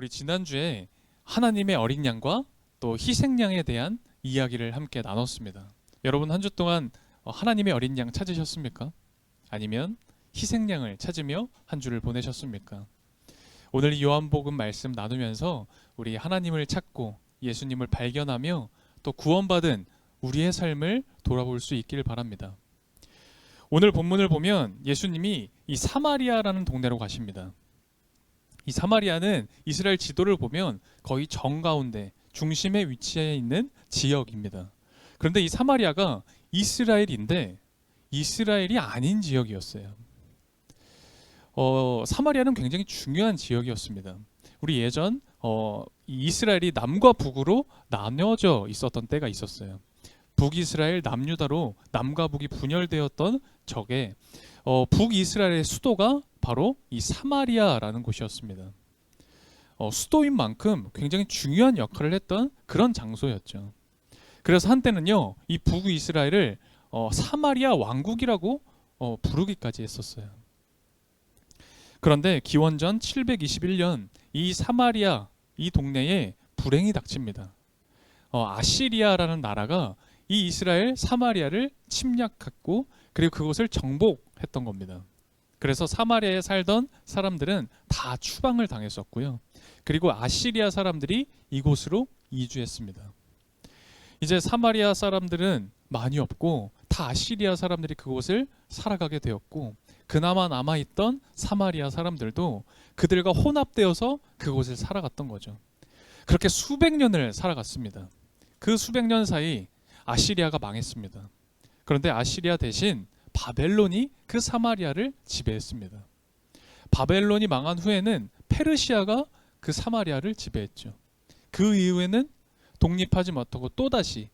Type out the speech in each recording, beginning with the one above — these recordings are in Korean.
우리 지난주에 하나님의 어린 양과 또 희생양에 대한 이야기를 함께 나눴습니다. 여러분 한 주 동안 하나님의 어린 양 찾으셨습니까? 아니면 희생양을 찾으며 한 주를 보내셨습니까? 오늘 이 요한복음 말씀 나누면서 우리 하나님을 찾고 예수님을 발견하며 또 구원받은 우리의 삶을 돌아볼 수 있길 바랍니다. 오늘 본문을 보면 예수님이 이 사마리아라는 동네로 가십니다. 이 사마리아는 이스라엘 지도를 보면 거의 정가운데 중심에 위치해 있는 지역입니다. 그런데 이 사마리아가 이스라엘인데 이스라엘이 아닌 지역이었어요. 사마리아는 굉장히 중요한 지역이었습니다. 우리 예전 이 이스라엘이 남과 북으로 나뉘어져 있었던 때가 있었어요. 북이스라엘, 남유다로 남과 북이 분열되었던 적에 북이스라엘의 수도가 바로 이 사마리아라는 곳이었습니다. 수도인 만큼 굉장히 중요한 역할을 했던 그런 장소였죠. 그래서 한때는요, 이 북이스라엘을 사마리아 왕국이라고 부르기까지 했었어요. 그런데 기원전 721년 이 사마리아 이 동네에 불행이 닥칩니다. 아시리아라는 나라가 이 이스라엘 사마리아를 침략했고 그리고 그곳을 정복했던 겁니다. 그래서 사마리아에 살던 사람들은 다 추방을 당했었고요. 그리고 아시리아 사람들이 이곳으로 이주했습니다. 이제 사마리아 사람들은 많이 없고 다 아시리아 사람들이 그곳을 살아가게 되었고 그나마 남아있던 사마리아 사람들도 그들과 혼합되어서 그곳을 살아갔던 거죠. 그렇게 수백 년을 살아갔습니다. 그 수백 년 사이 아시리아가 망했습니다. 그런데 아시리아 대신 바벨론이 그 사마리아를 지배했습니다. 바벨론이 망한 후에는 페르시아가 그 사마리아를 지배했죠. 그 이후에는 독립하지 못하고 또다시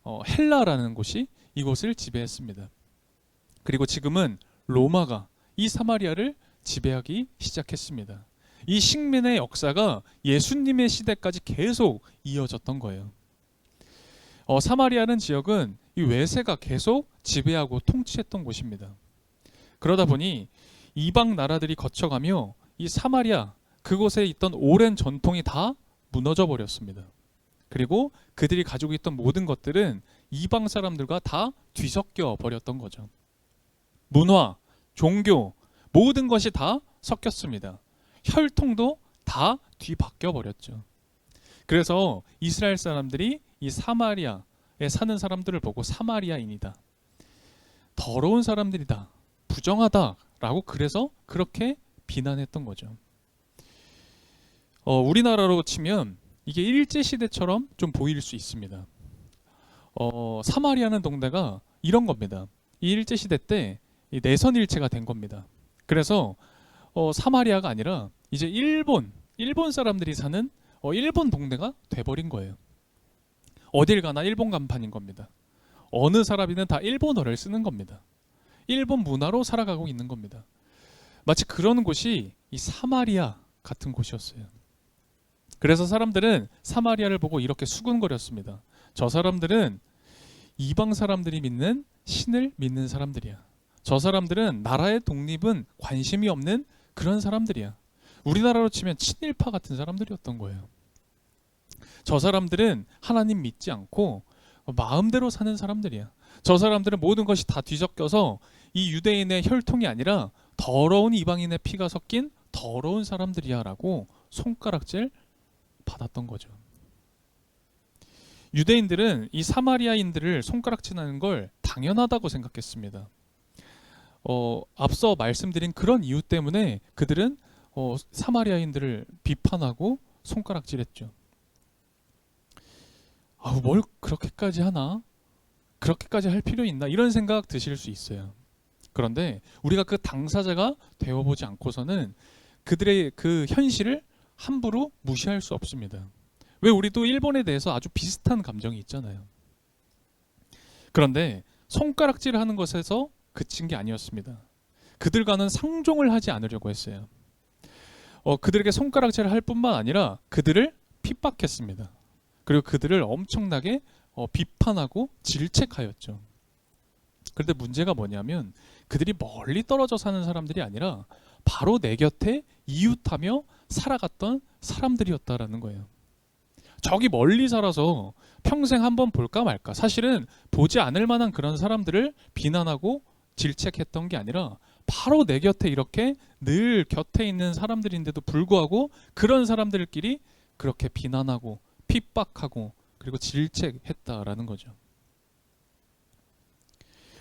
헬라라는 곳이 이곳을 지배했습니다. 그리고 지금은 로마가 이 사마리아를 지배하기 시작했습니다. 이 식민의 역사가 예수님의 시대까지 계속 이어졌던 거예요. 사마리아는 지역은 이 외세가 계속 지배하고 통치했던 곳입니다. 그러다 보니 이방 나라들이 거쳐가며 이 사마리아 그곳에 있던 오랜 전통이 다 무너져 버렸습니다. 그리고 그들이 가지고 있던 모든 것들은 이방 사람들과 다 뒤섞여 버렸던 거죠. 문화, 종교 모든 것이 다 섞였습니다. 혈통도 다 뒤바뀌어 버렸죠. 그래서 이스라엘 사람들이 이 사마리아에 사는 사람들을 보고 사마리아인이다, 더러운 사람들이다, 부정하다라고 그래서 그렇게 비난했던 거죠. 우리나라로 치면 이게 일제시대처럼 좀 보일 수 있습니다. 사마리아는 동네가 이런 겁니다. 이 일제시대 때 이 내선일체가 된 겁니다. 그래서 사마리아가 아니라 이제 일본 사람들이 사는 일본 동네가 돼버린 거예요. 어딜 가나 일본 간판인 겁니다. 어느 사람이든 다 일본어를 쓰는 겁니다. 일본 문화로 살아가고 있는 겁니다. 마치 그런 곳이 이 사마리아 같은 곳이었어요. 그래서 사람들은 사마리아를 보고 이렇게 수군거렸습니다. 저 사람들은 이방 사람들이 믿는 신을 믿는 사람들이야. 저 사람들은 나라의 독립은 관심이 없는 그런 사람들이야. 우리나라로 치면 친일파 같은 사람들이었던 거예요. 저 사람들은 하나님 믿지 않고 마음대로 사는 사람들이야. 저 사람들은 모든 것이 다 뒤섞여서 이 유대인의 혈통이 아니라 더러운 이방인의 피가 섞인 더러운 사람들이야 라고 손가락질 받았던 거죠. 유대인들은 이 사마리아인들을 손가락질하는 걸 당연하다고 생각했습니다. 앞서 말씀드린 그런 이유 때문에 그들은 사마리아인들을 비판하고 손가락질했죠. 뭘 그렇게까지 하나? 그렇게까지 할 필요 있나? 이런 생각 드실 수 있어요. 그런데 우리가 그 당사자가 되어보지 않고서는 그들의 그 현실을 함부로 무시할 수 없습니다. 왜 우리도 일본에 대해서 아주 비슷한 감정이 있잖아요. 그런데 손가락질을 하는 것에서 그친 게 아니었습니다. 그들과는 상종을 하지 않으려고 했어요. 그들에게 손가락질을 할 뿐만 아니라 그들을 핍박했습니다. 그리고 그들을 엄청나게 비판하고 질책하였죠. 그런데 문제가 뭐냐면 그들이 멀리 떨어져 사는 사람들이 아니라 바로 내 곁에 이웃하며 살아갔던 사람들이었다라는 거예요. 저기 멀리 살아서 평생 한번 볼까 말까, 사실은 보지 않을 만한 그런 사람들을 비난하고 질책했던 게 아니라 바로 내 곁에 이렇게 늘 곁에 있는 사람들인데도 불구하고 그런 사람들끼리 그렇게 비난하고 핍박하고 그리고 질책했다라는 거죠.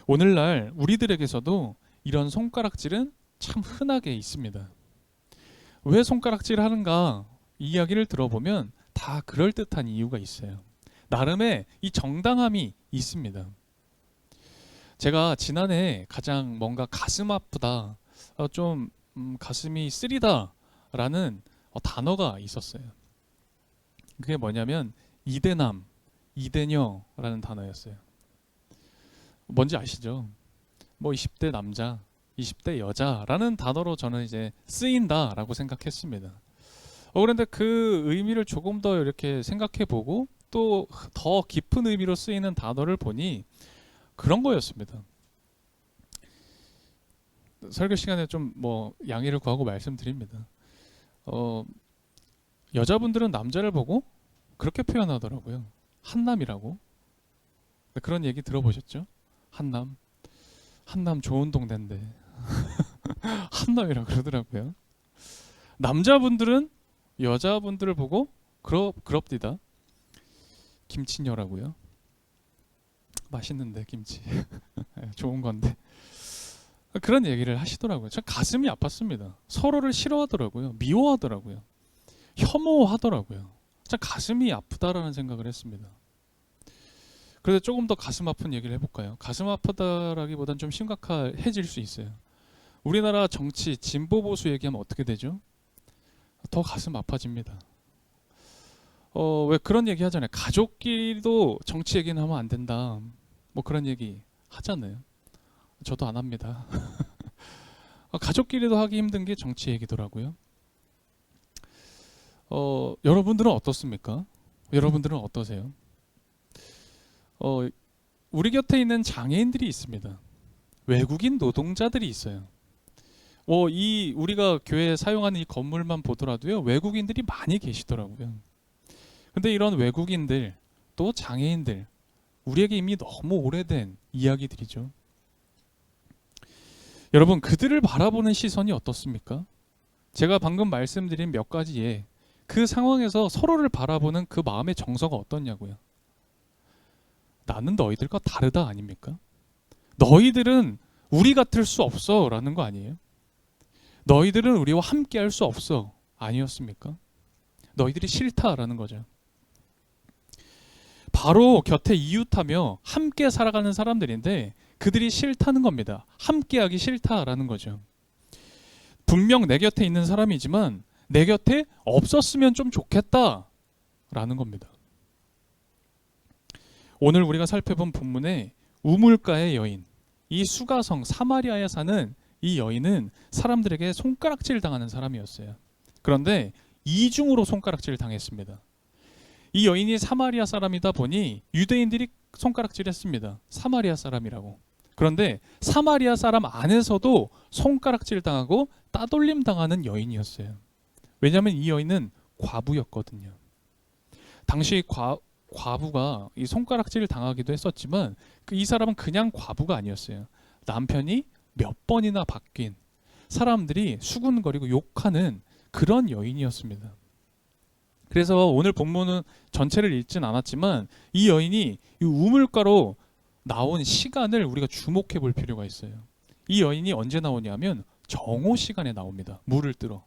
오늘날 우리들에게서도 이런 손가락질은 참 흔하게 있습니다. 왜 손가락질 하는가 이야기를 들어보면 다 그럴듯한 이유가 있어요. 나름의 이 정당함이 있습니다. 제가 지난해 가장 뭔가 가슴 아프다, 좀 가슴이 쓰리다 라는 단어가 있었어요. 그게 뭐냐면 이대남, 이대녀라는 단어였어요. 뭔지 아시죠? 뭐 20대 남자, 20대 여자라는 단어로 저는 이제 쓰인다라고 생각했습니다. 그런데 그 의미를 조금 더 이렇게 생각해 보고 또 더 깊은 의미로 쓰이는 단어를 보니 그런 거였습니다. 설교 시간에 좀 뭐 양해를 구하고 말씀드립니다. 여자분들은 남자를 보고 그렇게 표현하더라고요. 한남이라고. 그런 얘기 들어보셨죠? 한남 좋은 동네인데 한남이라고 그러더라고요. 남자분들은 여자분들을 보고 그럽디다. 김치녀라고요. 맛있는데 김치 좋은 건데 그런 얘기를 하시더라고요. 참 가슴이 아팠습니다. 서로를 싫어하더라고요. 미워하더라고요. 혐오하더라고요. 참 가슴이 아프다라는 생각을 했습니다. 그래서 조금 더 가슴 아픈 얘기를 해볼까요? 가슴 아프다라기보단 좀 심각해질 수 있어요. 우리나라 정치 진보 보수 얘기하면 어떻게 되죠? 더 가슴 아파집니다. 왜 그런 얘기 하잖아요. 가족끼리도 정치 얘기는 하면 안 된다. 뭐 그런 얘기 하잖아요. 저도 안 합니다. 가족끼리도 하기 힘든 게 정치 얘기더라고요. 여러분들은 어떻습니까? 여러분들은 어떠세요? 우리 곁에 있는 장애인들이 있습니다. 외국인 노동자들이 있어요. 이 우리가 교회에 사용하는 이 건물만 보더라도요, 외국인들이 많이 계시더라고요. 근데 이런 외국인들 또 장애인들, 우리에게 이미 너무 오래된 이야기들이죠. 여러분, 그들을 바라보는 시선이 어떻습니까? 제가 방금 말씀드린 몇 가지의 그 상황에서 서로를 바라보는 그 마음의 정서가 어떻냐고요. 나는 너희들과 다르다 아닙니까? 너희들은 우리 같을 수 없어 라는 거 아니에요? 너희들은 우리와 함께 할 수 없어 아니었습니까? 너희들이 싫다라는 거죠. 바로 곁에 이웃하며 함께 살아가는 사람들인데 그들이 싫다는 겁니다. 함께하기 싫다라는 거죠. 분명 내 곁에 있는 사람이지만 내 곁에 없었으면 좀 좋겠다라는 겁니다. 오늘 우리가 살펴본 본문의 우물가의 여인, 이 수가성 사마리아에 사는 이 여인은 사람들에게 손가락질 당하는 사람이었어요. 그런데 이중으로 손가락질 당했습니다. 이 여인이 사마리아 사람이다 보니 유대인들이 손가락질했습니다. 사마리아 사람이라고. 그런데 사마리아 사람 안에서도 손가락질 당하고 따돌림 당하는 여인이었어요. 왜냐하면 이 여인은 과부였거든요. 당시 과부가 이 손가락질을 당하기도 했었지만 이 사람은 그냥 과부가 아니었어요. 남편이 몇 번이나 바뀐, 사람들이 수군거리고 욕하는 그런 여인이었습니다. 그래서 오늘 본문은 전체를 읽진 않았지만 이 여인이 이 우물가로 나온 시간을 우리가 주목해 볼 필요가 있어요. 이 여인이 언제 나오냐면 정오 시간에 나옵니다. 물을 뜨러.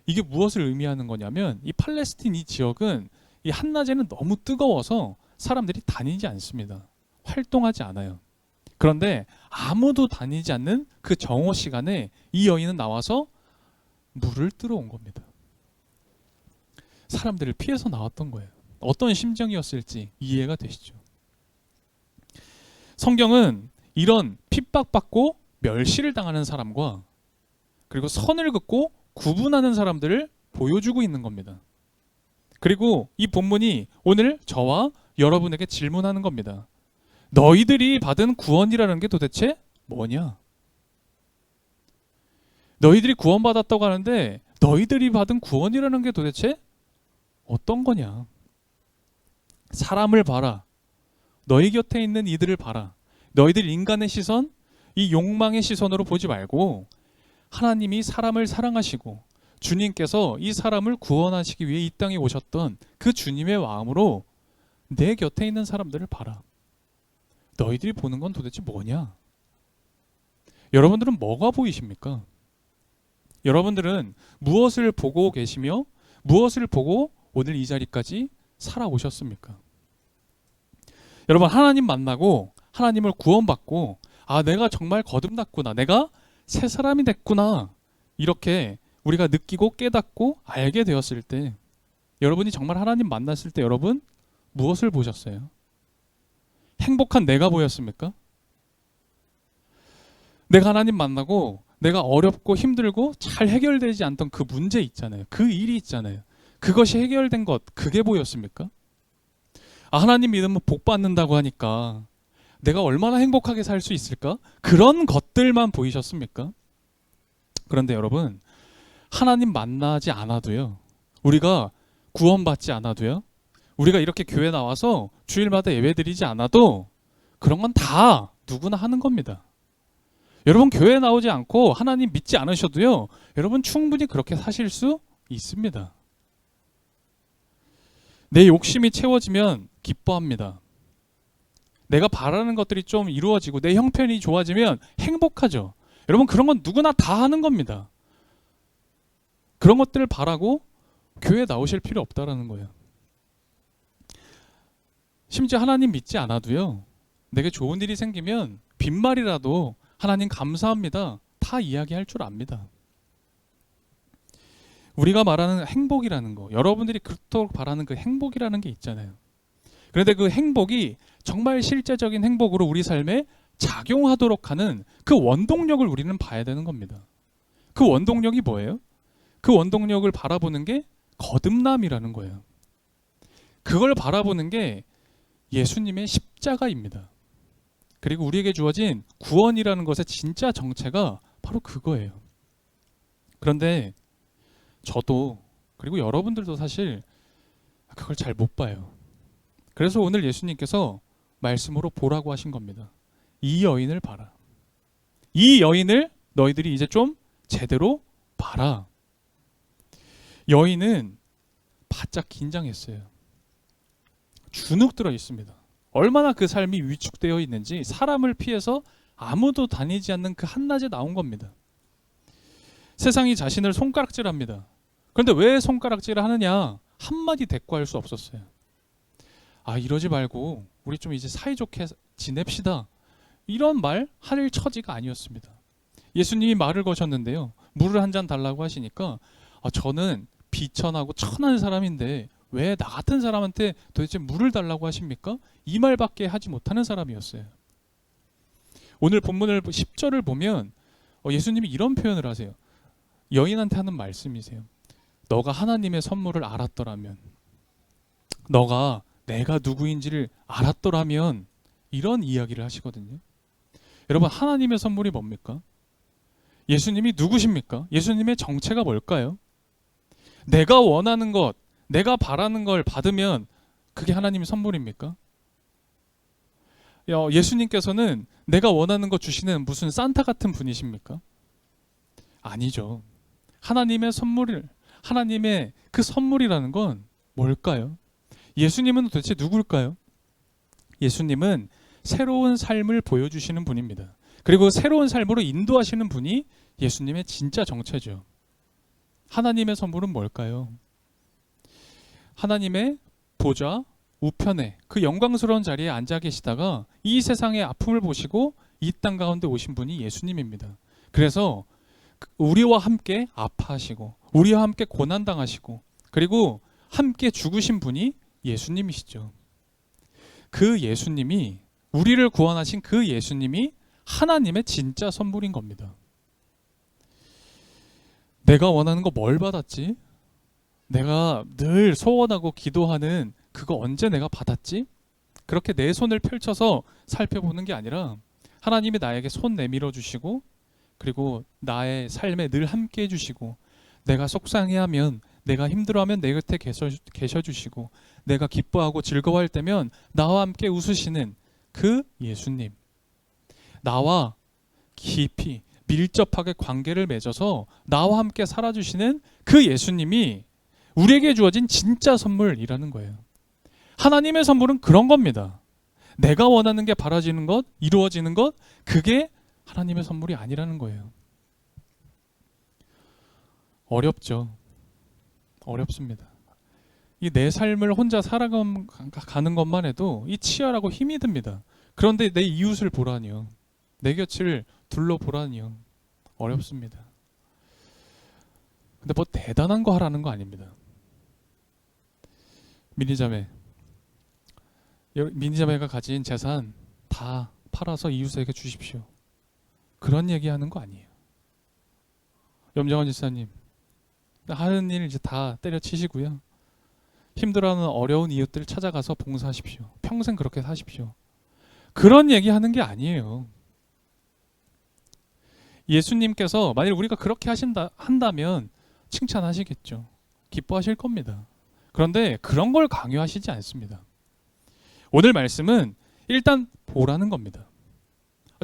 이게 무엇을 의미하는 거냐면 이 팔레스틴 이 지역은 이 한낮에는 너무 뜨거워서 사람들이 다니지 않습니다. 활동하지 않아요. 그런데 아무도 다니지 않는 그 정오 시간에 이 여인은 나와서 물을 뜨러 온 겁니다. 사람들을 피해서 나왔던 거예요. 어떤 심정이었을지 이해가 되시죠? 성경은 이런 핍박받고 멸시를 당하는 사람과 그리고 선을 긋고 구분하는 사람들을 보여주고 있는 겁니다. 그리고 이 본문이 오늘 저와 여러분에게 질문하는 겁니다. 너희들이 받은 구원이라는 게 도대체 뭐냐? 너희들이 구원받았다고 하는데 너희들이 받은 구원이라는 게 도대체 어떤 거냐? 사람을 봐라. 너희 곁에 있는 이들을 봐라. 너희들 인간의 시선, 이 욕망의 시선으로 보지 말고 하나님이 사람을 사랑하시고 주님께서 이 사람을 구원하시기 위해 이 땅에 오셨던 그 주님의 마음으로 내 곁에 있는 사람들을 봐라. 너희들이 보는 건 도대체 뭐냐? 여러분들은 뭐가 보이십니까? 여러분들은 무엇을 보고 계시며 무엇을 보고 오늘 이 자리까지 살아오셨습니까? 여러분, 하나님 만나고 하나님을 구원받고 내가 정말 거듭났구나. 내가 새 사람이 됐구나. 이렇게 우리가 느끼고 깨닫고 알게 되었을 때 여러분이 정말 하나님 만났을 때 여러분 무엇을 보셨어요? 행복한 내가 보였습니까? 내가 하나님 만나고 내가 어렵고 힘들고 잘 해결되지 않던 그 문제 있잖아요. 그 일이 있잖아요. 그것이 해결된 것, 그게 보였습니까? 하나님 믿으면 복 받는다고 하니까 내가 얼마나 행복하게 살 수 있을까? 그런 것들만 보이셨습니까? 그런데 여러분, 하나님 만나지 않아도요, 우리가 구원받지 않아도요, 우리가 이렇게 교회 나와서 주일마다 예배드리지 않아도 그런 건 다 누구나 하는 겁니다. 여러분, 교회 나오지 않고 하나님 믿지 않으셔도요, 여러분 충분히 그렇게 사실 수 있습니다. 내 욕심이 채워지면 기뻐합니다. 내가 바라는 것들이 좀 이루어지고 내 형편이 좋아지면 행복하죠. 여러분, 그런 건 누구나 다 하는 겁니다. 그런 것들을 바라고 교회에 나오실 필요 없다라는 거예요. 심지어 하나님 믿지 않아도요, 내게 좋은 일이 생기면 빈말이라도 하나님 감사합니다, 다 이야기할 줄 압니다. 우리가 말하는 행복이라는 거, 여러분들이 그토록 바라는 그 행복이라는 게 있잖아요. 그런데 그 행복이 정말 실제적인 행복으로 우리 삶에 작용하도록 하는 그 원동력을 우리는 봐야 되는 겁니다. 그 원동력이 뭐예요? 그 원동력을 바라보는 게 거듭남이라는 거예요. 그걸 바라보는 게 예수님의 십자가입니다. 그리고 우리에게 주어진 구원이라는 것의 진짜 정체가 바로 그거예요. 그런데 저도 그리고 여러분들도 사실 그걸 잘 못 봐요. 그래서 오늘 예수님께서 말씀으로 보라고 하신 겁니다. 이 여인을 봐라. 이 여인을 너희들이 이제 좀 제대로 봐라. 여인은 바짝 긴장했어요. 주눅 들어 있습니다. 얼마나 그 삶이 위축되어 있는지 사람을 피해서 아무도 다니지 않는 그 한낮에 나온 겁니다. 세상이 자신을 손가락질합니다. 그런데 왜 손가락질을 하느냐? 한마디 대꾸할 수 없었어요. 이러지 말고 우리 좀 이제 사이좋게 지냅시다. 이런 말 할 처지가 아니었습니다. 예수님이 말을 거셨는데요, 물을 한 잔 달라고 하시니까 저는 비천하고 천한 사람인데 왜 나 같은 사람한테 도대체 물을 달라고 하십니까? 이 말밖에 하지 못하는 사람이었어요. 오늘 본문을 10절을 보면 예수님이 이런 표현을 하세요. 여인한테 하는 말씀이세요. 너가 하나님의 선물을 알았더라면, 너가 내가 누구인지를 알았더라면, 이런 이야기를 하시거든요. 여러분, 하나님의 선물이 뭡니까? 예수님이 누구십니까? 예수님의 정체가 뭘까요? 내가 원하는 것, 내가 바라는 걸 받으면 그게 하나님의 선물입니까? 예수님께서는 내가 원하는 것 주시는 무슨 산타 같은 분이십니까? 아니죠. 하나님의 그 선물이라는 건 뭘까요? 예수님은 도대체 누굴까요? 예수님은 새로운 삶을 보여주시는 분입니다. 그리고 새로운 삶으로 인도하시는 분이 예수님의 진짜 정체죠. 하나님의 선물은 뭘까요? 하나님의 보좌 우편에 그 영광스러운 자리에 앉아 계시다가 이 세상의 아픔을 보시고 이 땅 가운데 오신 분이 예수님입니다. 그래서 우리와 함께 아파하시고 우리와 함께 고난당하시고 그리고 함께 죽으신 분이 예수님이시죠. 그 예수님이, 우리를 구원하신 그 예수님이 하나님의 진짜 선물인 겁니다. 내가 원하는 거 뭘 받았지? 내가 늘 소원하고 기도하는 그거 언제 내가 받았지? 그렇게 내 손을 펼쳐서 살펴보는 게 아니라 하나님이 나에게 손 내밀어 주시고 그리고 나의 삶에 늘 함께 해주시고 내가 속상해하면, 내가 힘들어하면 내 곁에 계셔주시고, 내가 기뻐하고 즐거워할 때면 나와 함께 웃으시는 그 예수님, 나와 깊이 밀접하게 관계를 맺어서 나와 함께 살아주시는 그 예수님이 우리에게 주어진 진짜 선물이라는 거예요. 하나님의 선물은 그런 겁니다. 내가 원하는 게 바라지는 것, 이루어지는 것, 그게 하나님의 선물이 아니라는 거예요. 어렵죠. 어렵습니다. 이 내 삶을 혼자 살아가는 것만 해도 이 치열하고 힘이 듭니다. 그런데 내 이웃을 보라니요, 내 곁을 둘러보라니요, 어렵습니다. 근데 뭐 대단한 거 하라는 거 아닙니다. 미니자매가 가진 재산 다 팔아서 이웃에게 주십시오, 그런 얘기하는 거 아니에요. 염정원 집사님, 하는 일 이제 다 때려치시고요, 힘들어하는 어려운 이웃들 찾아가서 봉사하십시오, 평생 그렇게 사십시오, 그런 얘기하는 게 아니에요. 예수님께서 만일 우리가 그렇게 한다면 칭찬하시겠죠. 기뻐하실 겁니다. 그런데 그런 걸 강요하시지 않습니다. 오늘 말씀은 일단 보라는 겁니다.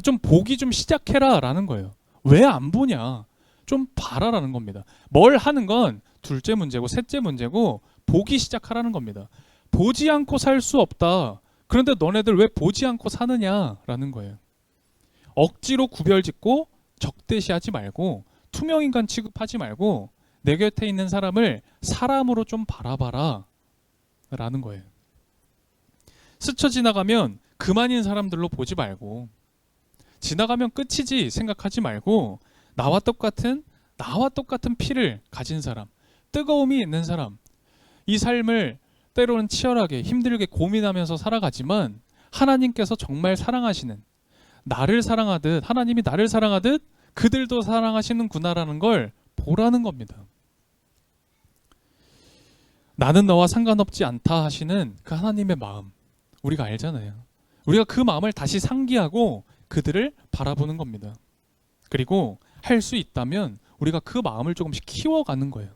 좀 보기 좀 시작해라 라는 거예요. 왜 안 보냐? 좀 봐라라는 겁니다. 뭘 하는 건 둘째 문제고 셋째 문제고, 보기 시작하라는 겁니다. 보지 않고 살 수 없다. 그런데 너네들 왜 보지 않고 사느냐라는 거예요. 억지로 구별짓고 적대시하지 말고, 투명인간 취급하지 말고, 내 곁에 있는 사람을 사람으로 좀 바라봐라 라는 거예요. 스쳐 지나가면 그만인 사람들로 보지 말고, 지나가면 끝이지 생각하지 말고, 나와 똑같은 피를 가진 사람, 뜨거움이 있는 사람, 이 삶을 때로는 치열하게 힘들게 고민하면서 살아가지만 하나님께서 정말 사랑하시는, 나를 사랑하듯, 하나님이 나를 사랑하듯 그들도 사랑하시는구나라는 걸 보라는 겁니다. 나는 너와 상관없지 않다 하시는 그 하나님의 마음, 우리가 알잖아요. 우리가 그 마음을 다시 상기하고 그들을 바라보는 겁니다. 그리고 할 수 있다면 우리가 그 마음을 조금씩 키워가는 거예요.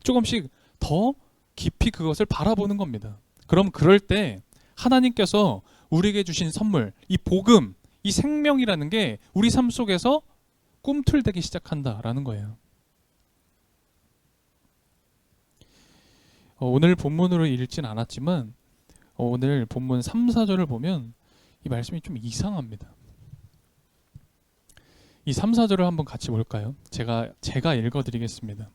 조금씩 더 깊이 그것을 바라보는 겁니다. 그럼 그럴 때 하나님께서 우리에게 주신 선물, 이 복음, 이 생명이라는 게 우리 삶 속에서 꿈틀대기 시작한다라는 거예요. 오늘 본문으로 읽진 않았지만 오늘 본문 3, 4절을 보면 이 말씀이 좀 이상합니다. 이 3, 4절을 한번 같이 볼까요? 제가 읽어드리겠습니다.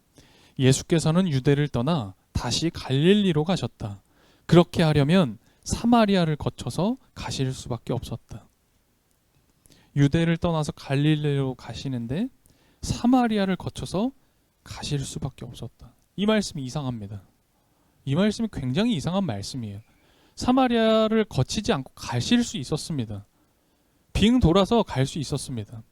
예수께서는 유대를 떠나 다시 갈릴리로 가셨다. 그렇게 하려면 사마리아를 거쳐서 가실 수밖에 없었다. 유대를 떠나서 갈릴리로 가시는데 사마리아를 거쳐서 가실 수밖에 없었다. 이 말씀이 이상합니다. 이 말씀이 굉장히 이상한 말씀이에요. 사마리아를 거치지 않고 가실 수 있었습니다. 빙 돌아서 갈 수 있었습니다.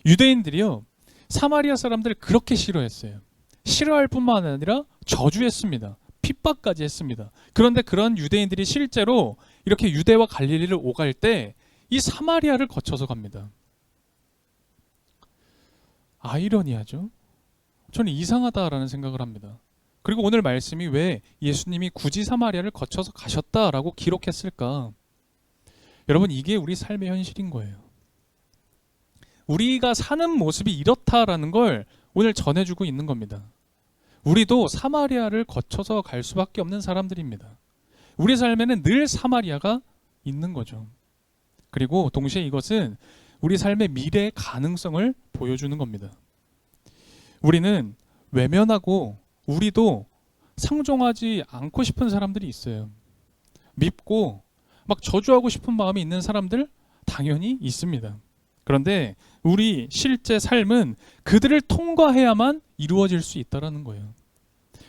유대인들이요, 사마리아 사람들을 그렇게 싫어했어요. 싫어할 뿐만 아니라 저주했습니다. 핍박까지 했습니다. 그런데 그런 유대인들이 실제로 이렇게 유대와 갈릴리를 오갈 때 이 사마리아를 거쳐서 갑니다. 아이러니하죠? 저는 이상하다라는 생각을 합니다. 그리고 오늘 말씀이 왜 예수님이 굳이 사마리아를 거쳐서 가셨다라고 기록했을까? 여러분, 이게 우리 삶의 현실인 거예요. 우리가 사는 모습이 이렇다라는 걸 오늘 전해주고 있는 겁니다. 우리도 사마리아를 거쳐서 갈 수밖에 없는 사람들입니다. 우리 삶에는 늘 사마리아가 있는 거죠. 그리고 동시에 이것은 우리 삶의 미래의 가능성을 보여주는 겁니다. 우리는 외면하고 우리도 상종하지 않고 싶은 사람들이 있어요. 밉고 막 저주하고 싶은 마음이 있는 사람들 당연히 있습니다. 그런데 우리 실제 삶은 그들을 통과해야만 이루어질 수 있다는 거예요.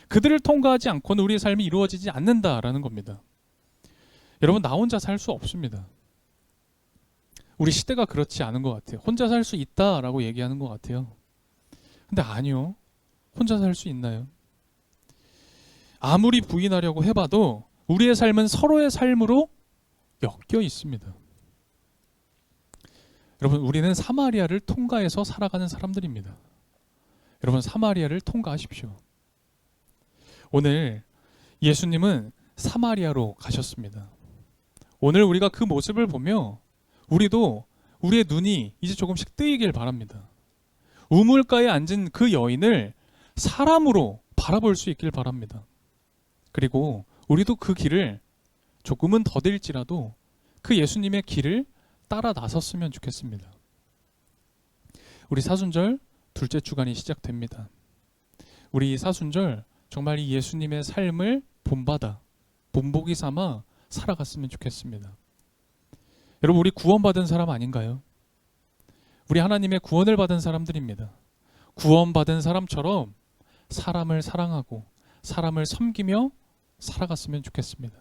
그들을 통과하지 않고는 우리의 삶이 이루어지지 않는다라는 겁니다. 여러분, 나 혼자 살 수 없습니다. 우리 시대가 그렇지 않은 것 같아요. 혼자 살 수 있다라고 얘기하는 것 같아요. 근데 아니요. 혼자 살 수 있나요? 아무리 부인하려고 해봐도 우리의 삶은 서로의 삶으로 엮여 있습니다. 여러분, 우리는 사마리아를 통과해서 살아가는 사람들입니다. 여러분, 사마리아를 통과하십시오. 오늘 예수님은 사마리아로 가셨습니다. 오늘 우리가 그 모습을 보며 우리도 우리의 눈이 이제 조금씩 뜨이길 바랍니다. 우물가에 앉은 그 여인을 사람으로 바라볼 수 있길 바랍니다. 그리고 우리도 그 길을 조금은 더딜지라도 그 예수님의 길을 따라 나섰으면 좋겠습니다. 우리 사순절 둘째 주간이 시작됩니다. 우리 사순절 정말 이 예수님의 삶을 본받아 본보기 삼아 살아갔으면 좋겠습니다. 여러분, 우리 구원받은 사람 아닌가요? 우리 하나님의 구원을 받은 사람들입니다. 구원받은 사람처럼 사람을 사랑하고 사람을 섬기며 살아갔으면 좋겠습니다.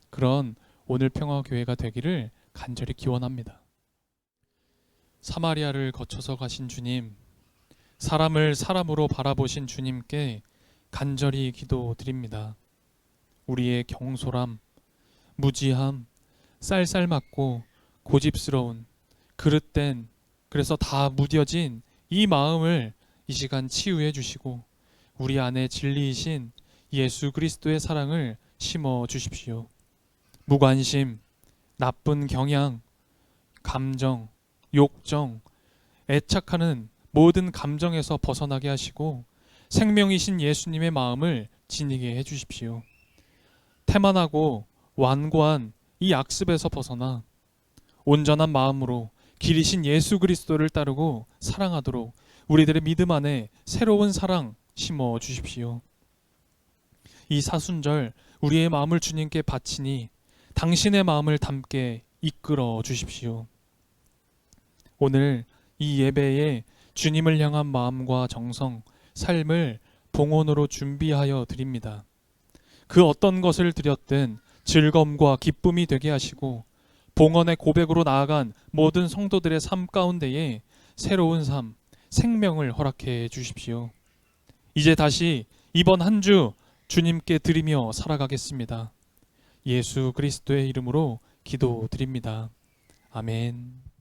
그런 오늘 평화교회가 되기를 간절히 기원합니다. 사마리아를 거쳐서 가신 주님, 사람을 사람으로 바라보신 주님께 간절히 기도드립니다. 우리의 경솔함, 무지함, 쌀쌀맞고 고집스러운 그릇된, 그래서 다 무뎌진 이 마음을 이 시간 치유해 주시고 우리 안에 진리이신 예수 그리스도의 사랑을 심어 주십시오. 무관심, 나쁜 경향, 감정, 욕정, 애착하는 모든 감정에서 벗어나게 하시고 생명이신 예수님의 마음을 지니게 해 주십시오. 태만하고 완고한 이 악습에서 벗어나 온전한 마음으로 길이신 예수 그리스도를 따르고 사랑하도록 우리들의 믿음 안에 새로운 사랑 심어 주십시오. 이 사순절 우리의 마음을 주님께 바치니 당신의 마음을 담게 이끌어 주십시오. 오늘 이 예배에 주님을 향한 마음과 정성, 삶을 봉헌으로 준비하여 드립니다. 그 어떤 것을 드렸든 즐거움과 기쁨이 되게 하시고 봉헌의 고백으로 나아간 모든 성도들의 삶 가운데에 새로운 삶, 생명을 허락해 주십시오. 이제 다시 이번 한 주 주님께 드리며 살아가겠습니다. 예수 그리스도의 이름으로 기도드립니다. 아멘.